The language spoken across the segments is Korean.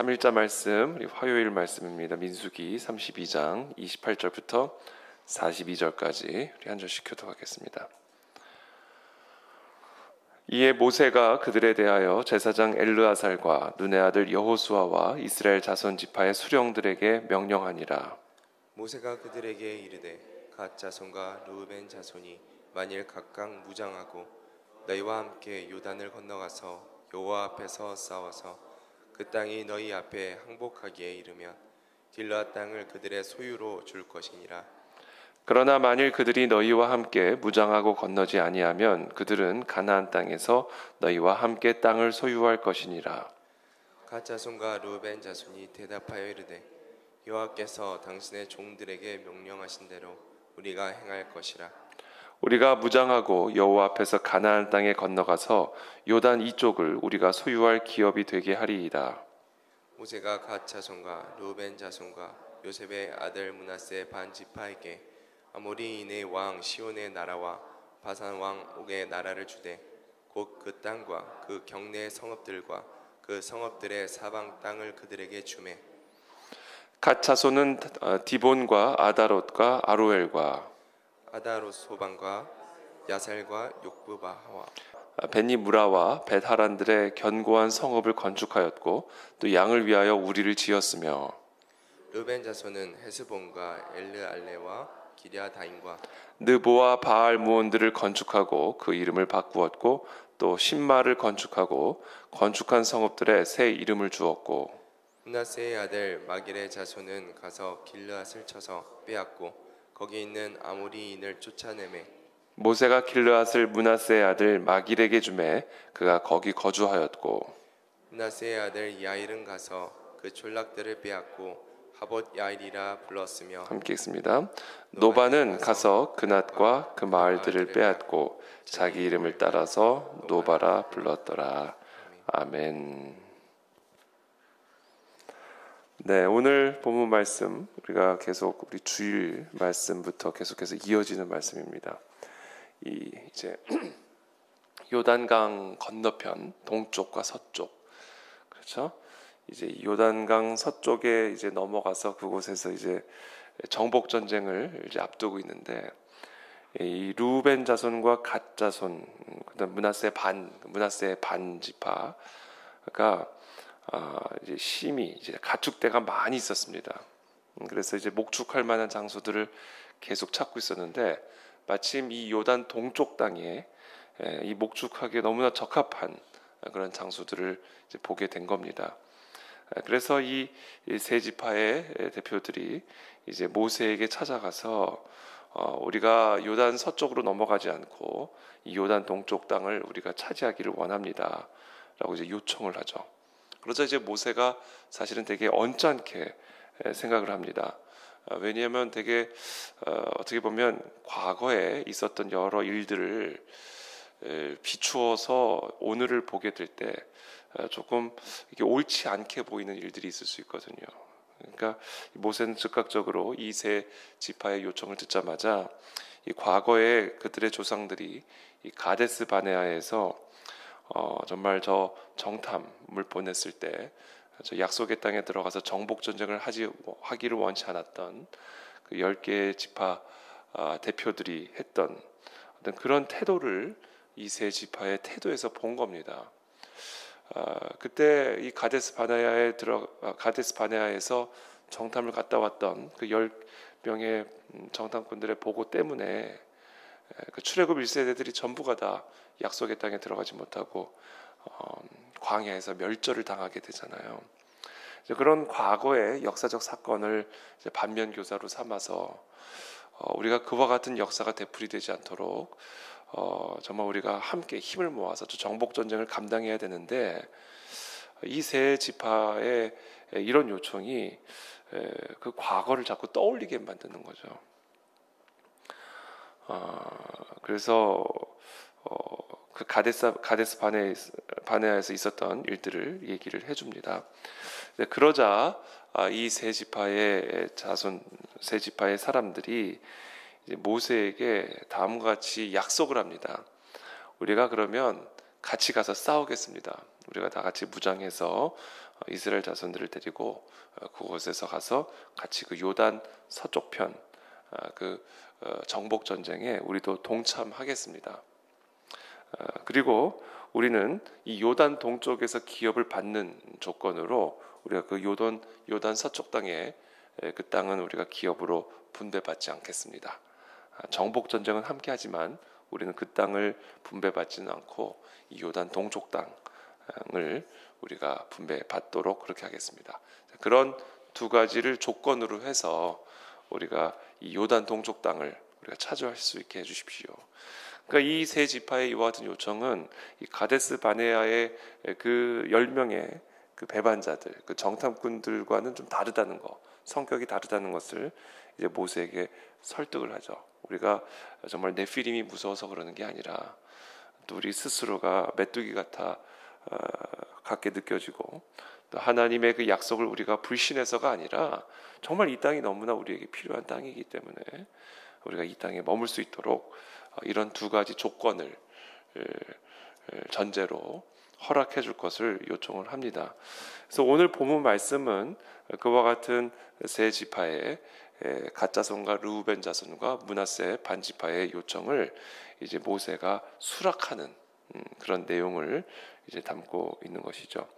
3일자 말씀, 우리 화요일 말씀입니다. 민수기 32장 28절부터 42절까지 우리 한 절씩 교독하겠습니다. 이에 모세가 그들에 대하여 제사장 엘르아살과 눈의 아들 여호수아와 이스라엘 자손 지파의 수령들에게 명령하니라. 모세가 그들에게 이르되 갓 자손과 르우벤 자손이 만일 각각 무장하고 너희와 함께 요단을 건너가서 여호와 앞에서 싸워서 그 땅이 너희 앞에 항복하기에 이르면 길르앗 땅을 그들의 소유로 줄 것이니라. 그러나 만일 그들이 너희와 함께 무장하고 건너지 아니하면 그들은 가나안 땅에서 너희와 함께 땅을 소유할 것이니라. 갓 자손과 르우벤 자손이 대답하여 이르되 여호와께서 당신의 종들에게 명령하신 대로 우리가 행할 것이라. 우리가 무장하고 여호와 앞에서 가나안 땅에 건너가서 요단 이쪽을 우리가 소유할 기업이 되게 하리이다. 모세가 갓 자손과 르우벤 자손과 요셉의 아들 므낫세 반 지파에게 아모리인의 왕 시온의 나라와 바산 왕 옥의 나라를 주되 곧 그 땅과 그 경내의 성읍들과 그 성읍들의 사방 땅을 그들에게 주매. 갓 자손은 디본과 아다롯과 아로엘과 아다롯 소반과 야살과 욕브바하와 벤니무라와 벳하란들의 견고한 성읍을 건축하였고 또 양을 위하여 우리를 지었으며 르벤 자손은 헤스본과 엘르알레와 기랴다임과 느보와 바알 무온들을 건축하고 그 이름을 바꾸었고 또 신마를 건축하고 건축한 성읍들의 새 이름을 주었고 므낫세의 아들 마길의 자손은 가서 길르앗을 쳐서 빼앗고 거기 있는 아모리인을 쫓아내매 모세가 길르앗을 므낫세의 아들 마길에게 주매 그가 거기 거주하였고 므낫세의 아들 야일은 가서 그 촌락들을 빼앗고 하봇 야일이라 불렀으며 함께 읽습니다. 노바는 가서 그낫과 그 마을들을 빼앗고 자기 이름을 따라서 노바라 불렀더라. 아멘. 네, 오늘 본문 말씀 우리가 계속 우리 주일 말씀부터 계속해서 이어지는 말씀입니다. 이제 요단강 건너편 동쪽과 서쪽, 그렇죠? 이제 요단강 서쪽에 이제 넘어가서 그곳에서 이제 정복 전쟁을 이제 앞두고 있는데 이 르우벤 자손과 갓 자손, 그다음 므낫세의 반 지파가 이제 심히 이제 가축대가 많이 있었습니다. 그래서 이제 목축할 만한 장소들을 계속 찾고 있었는데 마침 이 요단 동쪽 땅에 이 목축하기에 너무나 적합한 그런 장소들을 이제 보게 된 겁니다. 그래서 이 세 지파의 대표들이 이제 모세에게 찾아가서 우리가 요단 서쪽으로 넘어가지 않고 이 요단 동쪽 땅을 우리가 차지하기를 원합니다라고 이제 요청을 하죠. 그러자 이제 모세가 사실은 되게 언짢게 생각을 합니다. 왜냐하면 되게 어떻게 보면 과거에 있었던 여러 일들을 비추어서 오늘을 보게 될 때 조금 이게 옳지 않게 보이는 일들이 있을 수 있거든요. 그러니까 모세는 즉각적으로 이 세 지파의 요청을 듣자마자 이 과거에 그들의 조상들이 이 가데스 바네아에서 정말 저 정탐을 보냈을 때 저 약속의 땅에 들어가서 정복 전쟁을 하기를 원치 않았던 그 10개의 지파 대표들이 했던 어떤 그런 태도를 이 세 지파의 태도에서 본 겁니다. 그때 이 가데스 바네아에서 정탐을 갔다 왔던 그 10명의 정탐꾼들의 보고 때문에 그 출애굽 1세대들이 전부가 다 약속의 땅에 들어가지 못하고 광야에서 멸절을 당하게 되잖아요. 그런 과거의 역사적 사건을 이제 반면 교사로 삼아서 우리가 그와 같은 역사가 되풀이되지 않도록 정말 우리가 함께 힘을 모아서 저 정복 전쟁을 감당해야 되는데 이 세 지파의 이런 요청이 그 과거를 자꾸 떠올리게 만드는 거죠. 그래서 그 가데스 바네아에서 있었던 일들을 얘기를 해줍니다. 그러자 이 세 지파의 자손, 세 지파의 사람들이 이제 모세에게 다음과 같이 약속을 합니다. 우리가 그러면 같이 가서 싸우겠습니다. 우리가 다 같이 무장해서 이스라엘 자손들을 데리고 그곳에서 가서 같이 그 요단 서쪽편 정복 전쟁에 우리도 동참하겠습니다. 그리고 우리는 이 요단 동쪽에서 기업을 받는 조건으로 우리가 그 요단 서쪽 땅에 그 땅은 우리가 기업으로 분배받지 않겠습니다. 정복 전쟁은 함께하지만 우리는 그 땅을 분배받지는 않고 이 요단 동쪽 땅을 우리가 분배받도록 그렇게 하겠습니다. 그런 두 가지를 조건으로 해서 우리가 이 요단 동쪽 땅을 우리가 차지할 수 있게 해주십시오. 그러니까 이 세 지파의 이와 같은 요청은 이 가데스 바네아의 그 10명의 그 배반자들, 그 정탐꾼들과는 좀 다르다는 거, 성격이 다르다는 것을 이제 모세에게 설득을 하죠. 우리가 정말 네피림이 무서워서 그러는 게 아니라 또 우리 스스로가 메뚜기 같게 느껴지고 또 하나님의 그 약속을 우리가 불신해서가 아니라 정말 이 땅이 너무나 우리에게 필요한 땅이기 때문에 우리가 이 땅에 머물 수 있도록 이런 두 가지 조건을 전제로 허락해 줄 것을 요청을 합니다. 그래서 오늘 본문 말씀은 그와 같은 세 지파의 갓 자손과 르우벤 자손과 므낫세 반 지파의 요청을 이제 모세가 수락하는 그런 내용을 이제 담고 있는 것이죠.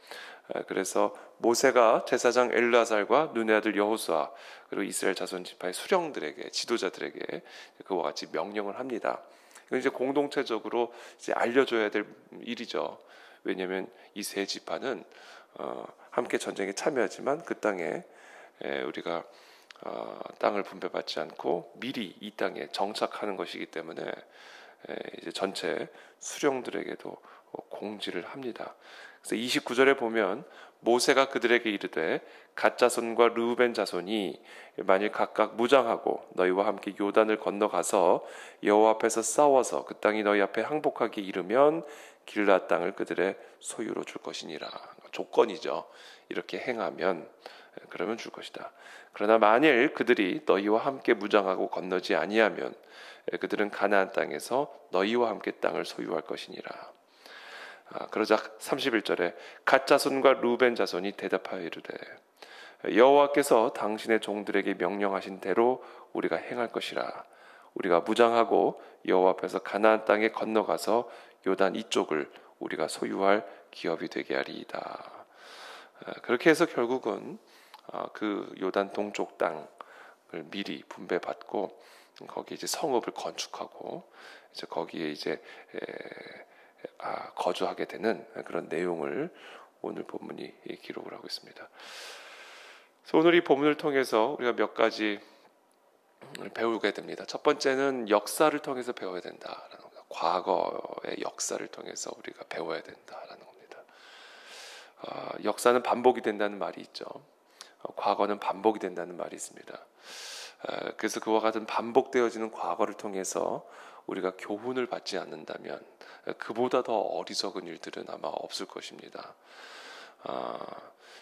그래서 모세가 제사장 엘르아살과 눈의 아들 여호수아 그리고 이스라엘 자손 지파의 수령들에게 지도자들에게 그와 같이 명령을 합니다. 이건 이제 공동체적으로 이제 알려줘야 될 일이죠. 왜냐하면 이 세 지파는 함께 전쟁에 참여하지만 그 땅에 우리가 땅을 분배받지 않고 미리 이 땅에 정착하는 것이기 때문에 이제 전체 수령들에게도 공지를 합니다. 그래서 29절에 보면 모세가 그들에게 이르되 갓 자손과 르우벤 자손이 만일 각각 무장하고 너희와 함께 요단을 건너가서 여호와 앞에서 싸워서 그 땅이 너희 앞에 항복하게 이르면 길앗 땅을 그들의 소유로 줄 것이니라. 조건이죠. 이렇게 행하면 그러면 줄 것이다. 그러나 만일 그들이 너희와 함께 무장하고 건너지 아니하면 그들은 가나안 땅에서 너희와 함께 땅을 소유할 것이니라. 그러자 31절에 갓 자손과 르우벤 자손이 대답하여 이르되 여호와께서 당신의 종들에게 명령하신 대로 우리가 행할 것이라. 우리가 무장하고 여호와 앞에서 가나안 땅에 건너가서 요단 이쪽을 우리가 소유할 기업이 되게 하리이다. 그렇게 해서 결국은 그 요단 동쪽 땅을 미리 분배받고 거기에 이제 성읍을 건축하고 이제 거기에 이제 거주하게 되는 그런 내용을 오늘 본문이 기록을 하고 있습니다. 그래서 오늘 이 본문을 통해서 우리가 몇 가지 배우게 됩니다. 첫 번째는 역사를 통해서 배워야 된다라는 겁니다. 과거의 역사를 통해서 우리가 배워야 된다라는 겁니다. 역사는 반복이 된다는 말이 있죠. 과거는 반복이 된다는 말이 있습니다. 그래서 그와 같은 반복되어지는 과거를 통해서 우리가 교훈을 받지 않는다면 그보다 더 어리석은 일들은 아마 없을 것입니다.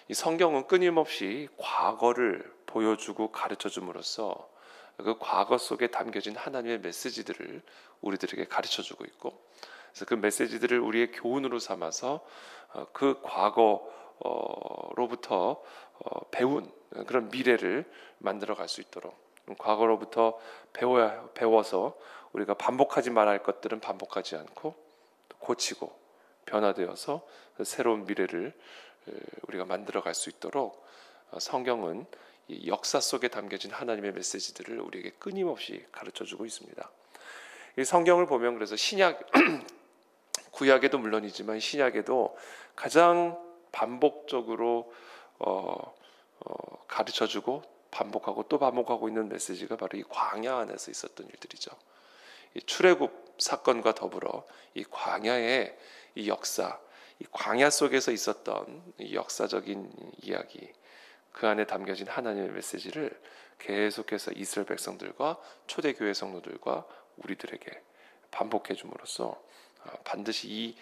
이 성경은 끊임없이 과거를 보여주고 가르쳐줌으로써 그 과거 속에 담겨진 하나님의 메시지들을 우리들에게 가르쳐주고 있고, 그래서 그 메시지들을 우리의 교훈으로 삼아서 그 과거로부터 배운 그런 미래를 만들어갈 수 있도록, 과거로부터 배워서 우리가 반복하지 말아야 할 것들은 반복하지 않고 고치고 변화되어서 새로운 미래를 우리가 만들어갈 수 있도록 성경은 이 역사 속에 담겨진 하나님의 메시지들을 우리에게 끊임없이 가르쳐주고 있습니다. 이 성경을 보면 그래서 신약 구약에도 물론이지만 신약에도 가장 반복적으로 가르쳐주고 반복하고 또 반복하고 있는 메시지가 바로 이 광야 안에서 있었던 일들이죠. 이 출애굽 사건과 더불어 이 광야의 이 역사, 이 광야 속에서 있었던 이 역사적인 이야기, 그 안에 담겨진 하나님의 메시지를 계속해서 이스라엘 백성들과 초대교회 성도들과 우리들에게 반복해 줌으로써 반드시 이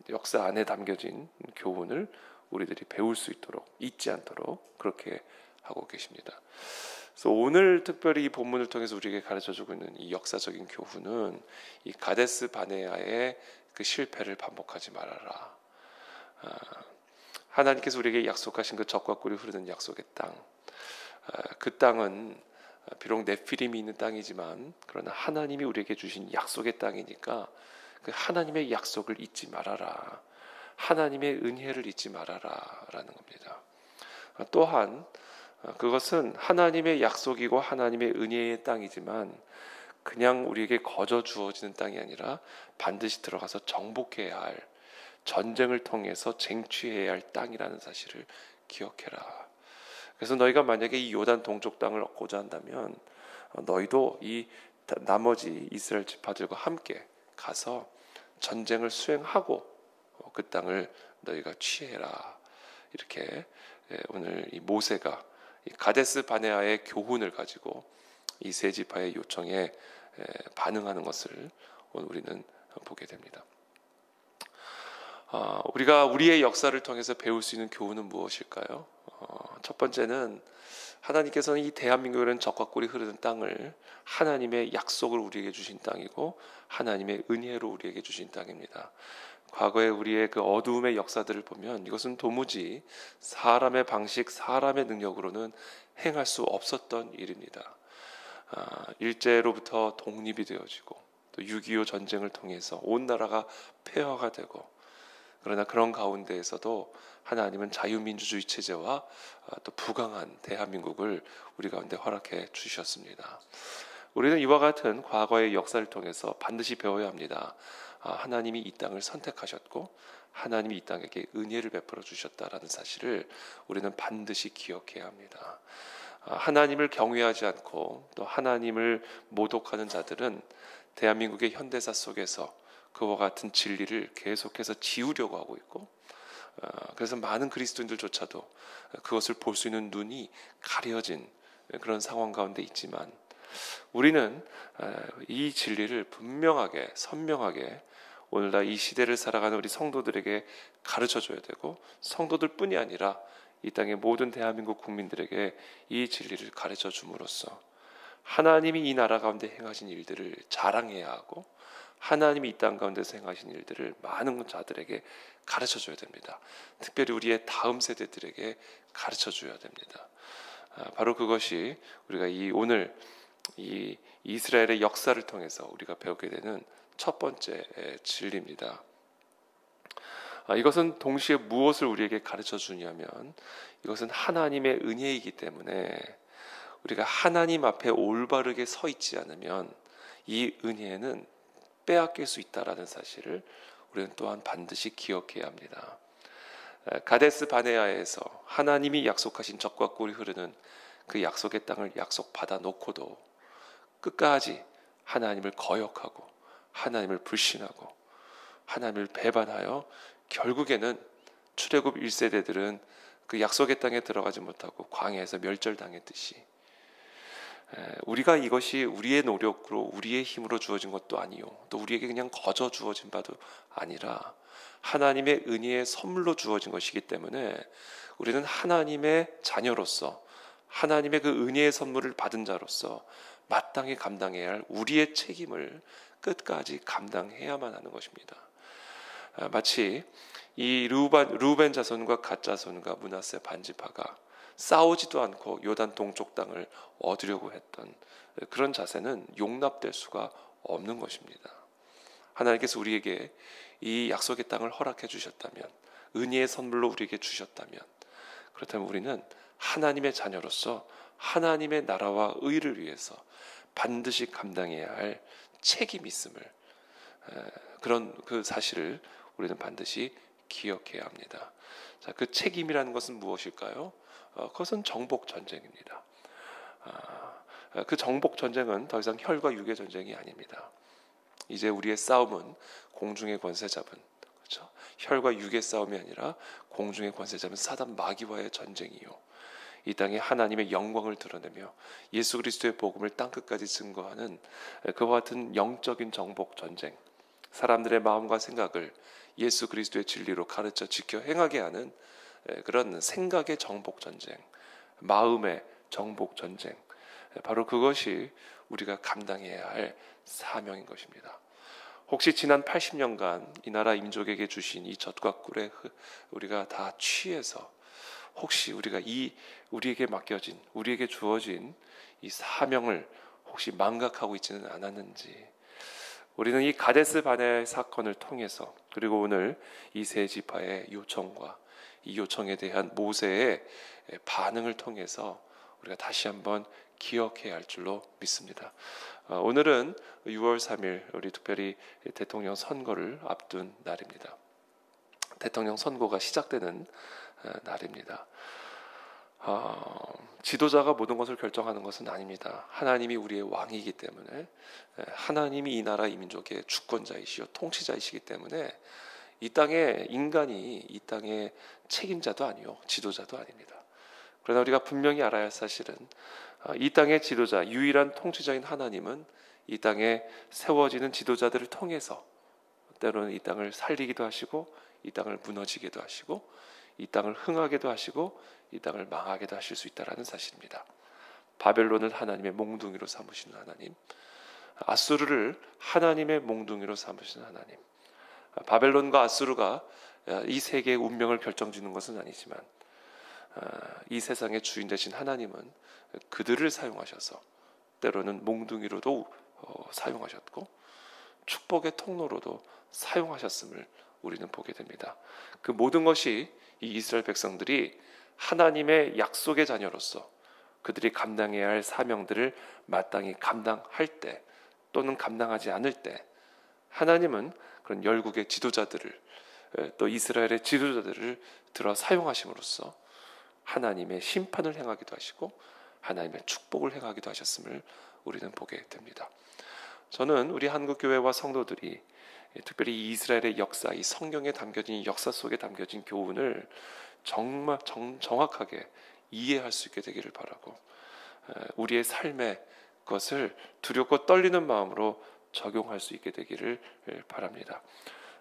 역사 안에 담겨진 교훈을 우리들이 배울 수 있도록, 잊지 않도록 그렇게 하고 계십니다. 그래서 오늘 특별히 이 본문을 통해서 우리에게 가르쳐주고 있는 이 역사적인 교훈은 이 가데스 바네아의 그 실패를 반복하지 말아라. 하나님께서 우리에게 약속하신 그 젖과 꿀이 흐르는 약속의 땅, 그 땅은 비록 네피림이 있는 땅이지만 그러나 하나님이 우리에게 주신 약속의 땅이니까 그 하나님의 약속을 잊지 말아라, 하나님의 은혜를 잊지 말아라 라는 겁니다. 또한 그것은 하나님의 약속이고 하나님의 은혜의 땅이지만 그냥 우리에게 거저 주어지는 땅이 아니라 반드시 들어가서 정복해야 할, 전쟁을 통해서 쟁취해야 할 땅이라는 사실을 기억해라. 그래서 너희가 만약에 이 요단 동쪽 땅을 얻고자 한다면 너희도 이 나머지 이스라엘 지파들과 함께 가서 전쟁을 수행하고 그 땅을 너희가 취해라. 이렇게 오늘 이 모세가 이 가데스 바네아의 교훈을 가지고 이 세 지파의 요청에 반응하는 것을 오늘 우리는 보게 됩니다. 우리가 우리의 역사를 통해서 배울 수 있는 교훈은 무엇일까요? 첫 번째는 하나님께서는 이 대한민국에는 젖과 꿀이 흐르는 땅을 하나님의 약속을 우리에게 주신 땅이고 하나님의 은혜로 우리에게 주신 땅입니다. 과거에 우리의 그 어두움의 역사들을 보면 이것은 도무지 사람의 방식, 사람의 능력으로는 행할 수 없었던 일입니다. 일제로부터 독립이 되어지고 또 6.25 전쟁을 통해서 온 나라가 폐허가 되고, 그러나 그런 가운데에서도 하나님은 자유민주주의 체제와 또 부강한 대한민국을 우리 가운데 허락해 주셨습니다. 우리는 이와 같은 과거의 역사를 통해서 반드시 배워야 합니다. 하나님이 이 땅을 선택하셨고 하나님이 이 땅에게 은혜를 베풀어 주셨다라는 사실을 우리는 반드시 기억해야 합니다. 하나님을 경외하지 않고 또 하나님을 모독하는 자들은 대한민국의 현대사 속에서 그와 같은 진리를 계속해서 지우려고 하고 있고, 그래서 많은 그리스도인들조차도 그것을 볼 수 있는 눈이 가려진 그런 상황 가운데 있지만, 우리는 이 진리를 분명하게 선명하게 오늘날 이 시대를 살아가는 우리 성도들에게 가르쳐줘야 되고, 성도들뿐이 아니라 이 땅의 모든 대한민국 국민들에게 이 진리를 가르쳐 줌으로써 하나님이 이 나라 가운데 행하신 일들을 자랑해야 하고, 하나님이 이 땅 가운데서 행하신 일들을 많은 자들에게 가르쳐줘야 됩니다. 특별히 우리의 다음 세대들에게 가르쳐줘야 됩니다. 바로 그것이 우리가 오늘 이 이스라엘의 역사를 통해서 우리가 배우게 되는 첫 번째 진리입니다. 이것은 동시에 무엇을 우리에게 가르쳐 주냐면, 이것은 하나님의 은혜이기 때문에 우리가 하나님 앞에 올바르게 서 있지 않으면 이 은혜는 빼앗길 수 있다라는 사실을 우리는 또한 반드시 기억해야 합니다. 가데스 바네아에서 하나님이 약속하신 젖과 꿀이 흐르는 그 약속의 땅을 약속받아 놓고도 끝까지 하나님을 거역하고 하나님을 불신하고 하나님을 배반하여 결국에는 출애굽 1세대들은 그 약속의 땅에 들어가지 못하고 광야에서 멸절당했듯이, 우리가 이것이 우리의 노력으로 우리의 힘으로 주어진 것도 아니요, 또 우리에게 그냥 거저 주어진 바도 아니라 하나님의 은혜의 선물로 주어진 것이기 때문에 우리는 하나님의 자녀로서 하나님의 그 은혜의 선물을 받은 자로서 마땅히 감당해야 할 우리의 책임을 끝까지 감당해야만 하는 것입니다. 마치 이 루벤 자손과 갓 자손과 므낫세 반지파가 싸우지도 않고 요단 동쪽 땅을 얻으려고 했던 그런 자세는 용납될 수가 없는 것입니다. 하나님께서 우리에게 이 약속의 땅을 허락해 주셨다면, 은혜의 선물로 우리에게 주셨다면, 그렇다면 우리는 하나님의 자녀로서 하나님의 나라와 의를 위해서 반드시 감당해야 할 책임이 있음을, 그런 그 사실을 우리는 반드시 기억해야 합니다. 자, 그 책임이라는 것은 무엇일까요? 그것은 정복 전쟁입니다. 그 정복 전쟁은 더 이상 혈과 육의 전쟁이 아닙니다. 이제 우리의 싸움은 공중의 권세 잡은, 그렇죠? 혈과 육의 싸움이 아니라 공중의 권세 잡은 사단 마귀와의 전쟁이요, 이 땅에 하나님의 영광을 드러내며 예수 그리스도의 복음을 땅끝까지 증거하는 그와 같은 영적인 정복 전쟁, 사람들의 마음과 생각을 예수 그리스도의 진리로 가르쳐 지켜 행하게 하는 그런 생각의 정복 전쟁, 마음의 정복 전쟁, 바로 그것이 우리가 감당해야 할 사명인 것입니다. 혹시 지난 80년간 이 나라 민족에게 주신 이 젖과 꿀에 우리가 다 취해서 혹시 우리가 우리에게 맡겨진, 우리에게 주어진 이 사명을 혹시 망각하고 있지는 않았는지, 우리는 이 가데스 바네 사건을 통해서, 그리고 오늘 이 세 지파의 요청과 이 요청에 대한 모세의 반응을 통해서 우리가 다시 한번 기억해야 할 줄로 믿습니다. 오늘은 6월 3일 우리 특별히 대통령 선거를 앞둔 날입니다. 대통령 선거가 시작되는 날입니다. 지도자가 모든 것을 결정하는 것은 아닙니다. 하나님이 우리의 왕이기 때문에, 하나님이 이 나라 이 민족의 주권자이시요 통치자이시기 때문에 이 땅의 인간이 이 땅의 책임자도 아니요 지도자도 아닙니다. 그러나 우리가 분명히 알아야 할 사실은 이 땅의 지도자, 유일한 통치자인 하나님은 이 땅에 세워지는 지도자들을 통해서 때로는 이 땅을 살리기도 하시고, 이 땅을 무너지게도 하시고, 이 땅을 흥하게도 하시고, 이 땅을 망하게도 하실 수 있다는 사실입니다. 바벨론을 하나님의 몽둥이로 삼으시는 하나님, 아수르를 하나님의 몽둥이로 삼으시는 하나님. 바벨론과 아수르가 이 세계의 운명을 결정짓는 것은 아니지만 이 세상의 주인 되신 하나님은 그들을 사용하셔서 때로는 몽둥이로도 사용하셨고 축복의 통로로도 사용하셨음을 우리는 보게 됩니다. 그 모든 것이 이 이스라엘 백성들이 하나님의 약속의 자녀로서 그들이 감당해야 할 사명들을 마땅히 감당할 때, 또는 감당하지 않을 때, 하나님은 그런 열국의 지도자들을, 또 이스라엘의 지도자들을 들어 사용하심으로써 하나님의 심판을 행하기도 하시고 하나님의 축복을 행하기도 하셨음을 우리는 보게 됩니다. 저는 우리 한국교회와 성도들이 특별히 이 이스라엘의 역사, 이 성경에 담겨진 이 역사 속에 담겨진 교훈을 정말 정확하게 이해할 수 있게 되기를 바라고, 우리의 삶에 그것을 두렵고 떨리는 마음으로 적용할 수 있게 되기를 바랍니다.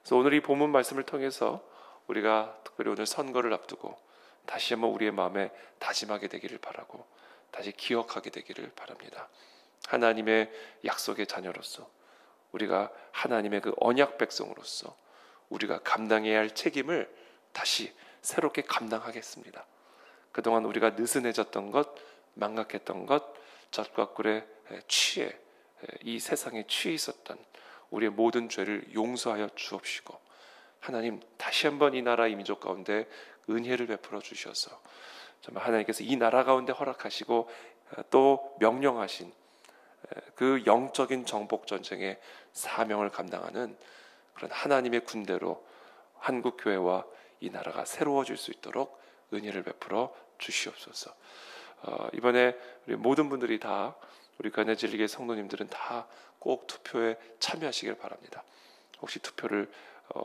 그래서 오늘 이 본문 말씀을 통해서 우리가 특별히 오늘 선거를 앞두고 다시 한번 우리의 마음에 다짐하게 되기를 바라고, 다시 기억하게 되기를 바랍니다. 하나님의 약속의 자녀로서, 우리가 하나님의 그 언약 백성으로서 우리가 감당해야 할 책임을 다시 새롭게 감당하겠습니다. 그동안 우리가 느슨해졌던 것, 망각했던 것, 젖과 꿀에 취해 이 세상에 취해 있었던 우리의 모든 죄를 용서하여 주옵시고, 하나님 다시 한번 이 나라 이 민족 가운데 은혜를 베풀어 주셔서 정말 하나님께서 이 나라 가운데 허락하시고 또 명령하신 그 영적인 정복 전쟁의 사명을 감당하는 그런 하나님의 군대로 한국 교회와 이 나라가 새로워질 수 있도록 은혜를 베풀어 주시옵소서. 이번에 우리 모든 분들이 다, 우리 가네질리게 성도님들은 다 꼭 투표에 참여하시길 바랍니다. 혹시 투표를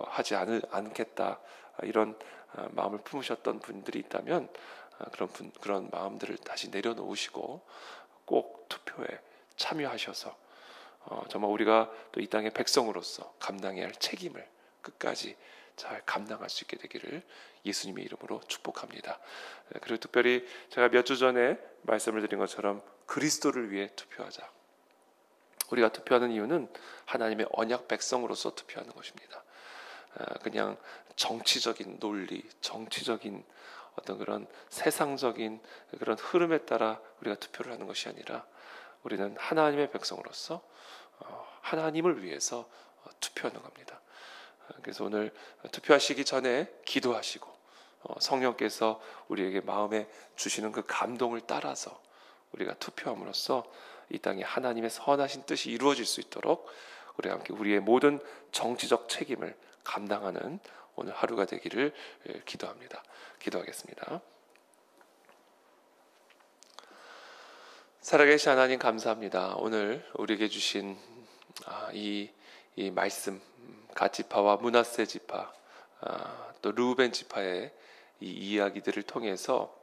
하지 않겠다 이런 마음을 품으셨던 분들이 있다면 그런 마음들을 다시 내려놓으시고 꼭 투표에 참여하셔서 정말 우리가 또 이 땅의 백성으로서 감당해야 할 책임을 끝까지 잘 감당할 수 있게 되기를 예수님의 이름으로 축복합니다. 그리고 특별히 제가 몇 주 전에 말씀을 드린 것처럼 그리스도를 위해 투표하자. 우리가 투표하는 이유는 하나님의 언약 백성으로서 투표하는 것입니다. 그냥 정치적인 논리, 정치적인 어떤 그런 세상적인 그런 흐름에 따라 우리가 투표를 하는 것이 아니라 우리는 하나님의 백성으로서 하나님을 위해서 투표하는 겁니다. 그래서 오늘 투표하시기 전에 기도하시고 성령께서 우리에게 마음에 주시는 그 감동을 따라서 우리가 투표함으로써 이 땅에 하나님의 선하신 뜻이 이루어질 수 있도록 우리가 함께 우리의 모든 정치적 책임을 감당하는 오늘 하루가 되기를 기도합니다. 기도하겠습니다. 살아계신 하나님 감사합니다. 오늘 우리에게 주신 이 말씀, 갓 지파와 므낫세 지파, 또 르우벤 지파의 이 이야기들을 통해서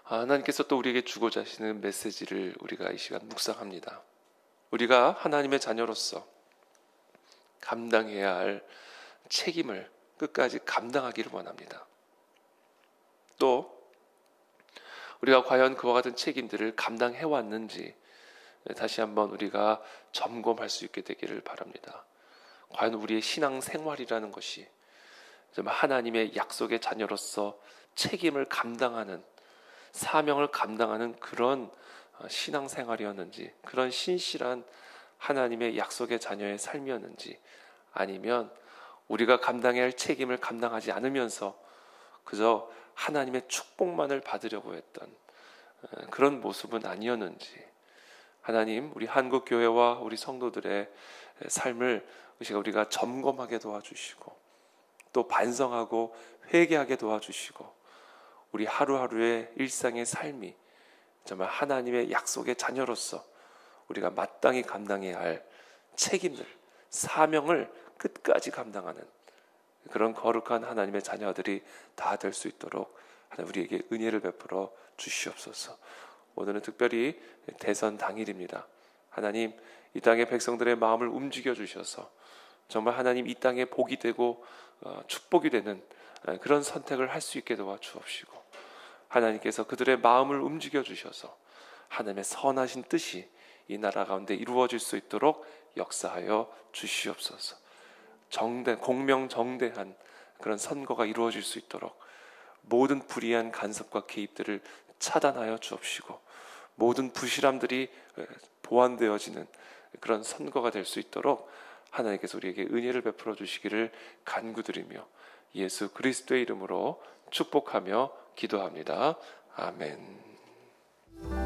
하나님께서 또 우리에게 주고자 하시는 메시지를 우리가 이 시간 묵상합니다. 우리가 하나님의 자녀로서 감당해야 할 책임을 끝까지 감당하기를 원합니다. 또 우리가 과연 그와 같은 책임들을 감당해 왔는지 다시 한번 우리가 점검할 수 있게 되기를 바랍니다. 과연 우리의 신앙 생활이라는 것이 정말 하나님의 약속의 자녀로서 책임을 감당하는, 사명을 감당하는 그런 신앙 생활이었는지, 그런 신실한 하나님의 약속의 자녀의 삶이었는지, 아니면 우리가 감당해야 할 책임을 감당하지 않으면서 그저 하나님의 축복만을 받으려고 했던 그런 모습은 아니었는지, 하나님 우리 한국 교회와 우리 성도들의 삶을 우리가 점검하게 도와주시고 또 반성하고 회개하게 도와주시고, 우리 하루하루의 일상의 삶이 정말 하나님의 약속의 자녀로서 우리가 마땅히 감당해야 할 책임을, 사명을 끝까지 감당하는 그런 거룩한 하나님의 자녀들이 다 될 수 있도록 하나님 우리에게 은혜를 베풀어 주시옵소서. 오늘은 특별히 대선 당일입니다. 하나님 이 땅의 백성들의 마음을 움직여 주셔서 정말 하나님 이 땅에 복이 되고 축복이 되는 그런 선택을 할 수 있게 도와주옵시고, 하나님께서 그들의 마음을 움직여 주셔서 하나님의 선하신 뜻이 이 나라 가운데 이루어질 수 있도록 역사하여 주시옵소서. 공명정대한 그런 선거가 이루어질 수 있도록 모든 불의한 간섭과 개입들을 차단하여 주옵시고, 모든 부실함들이 보완되어지는 그런 선거가 될 수 있도록 하나님께서 우리에게 은혜를 베풀어 주시기를 간구드리며 예수 그리스도의 이름으로 축복하며 기도합니다. 아멘.